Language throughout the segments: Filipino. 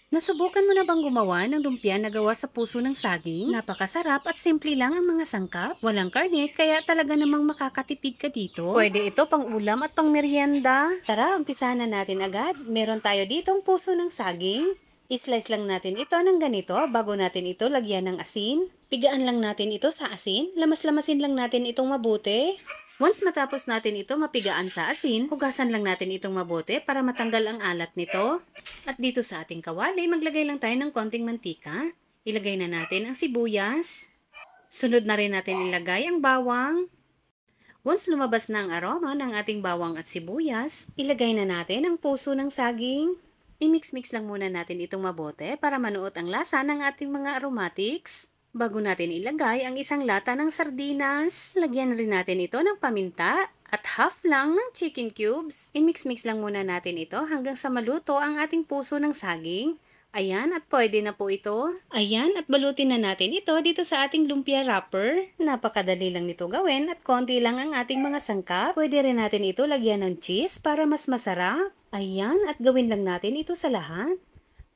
Nasubukan mo na bang gumawa ng lumpia na gawa sa puso ng saging? Napakasarap at simple lang ang mga sangkap. Walang karne, kaya talaga namang makakatipid ka dito. Pwede ito pang ulam at pang merienda. Tara, umpisahan na natin agad. Meron tayo ditong puso ng saging. I-slice lang natin ito ng ganito bago natin ito lagyan ng asin. Pigaan lang natin ito sa asin. Lamas-lamasin lang natin itong mabuti. Once matapos natin ito mapigaan sa asin, hugasan lang natin itong mabuti para matanggal ang alat nito. At dito sa ating kawali, maglagay lang tayo ng konting mantika. Ilagay na natin ang sibuyas. Sunod na rin natin ilagay ang bawang. Once lumabas na ang aroma ng ating bawang at sibuyas, ilagay na natin ang puso ng saging. I-mix-mix lang muna natin itong mabuti para manuot ang lasa ng ating mga aromatics. Bago natin ilagay ang isang lata ng sardinas, lagyan rin natin ito ng paminta at half lang ng chicken cubes. I-mix-mix lang muna natin ito hanggang sa maluto ang ating puso ng saging. Ayan, at pwede na po ito. Ayan, at balutin na natin ito dito sa ating lumpia wrapper. Napakadali lang nito gawin at konti lang ang ating mga sangkap. Pwede rin natin ito lagyan ng cheese para mas masarap. Ayan, at gawin lang natin ito sa lahat.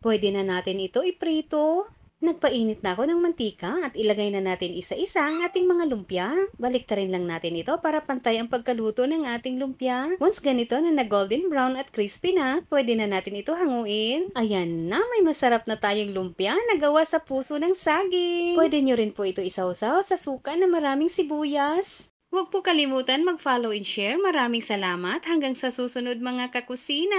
Pwede na natin ito iprito. Nagpainit na ako ng mantika at ilagay na natin isa-isa ang ating mga lumpia. Baliktarin lang natin ito para pantay ang pagkaluto ng ating lumpia. Once ganito na golden brown at crispy na, pwede na natin ito hanguin. Ayan na, may masarap na tayong lumpia na gawa sa puso ng saging. Pwede nyo rin po ito isawsaw sa suka na maraming sibuyas. Huwag po kalimutan mag-follow and share. Maraming salamat hanggang sa susunod mga kakusina!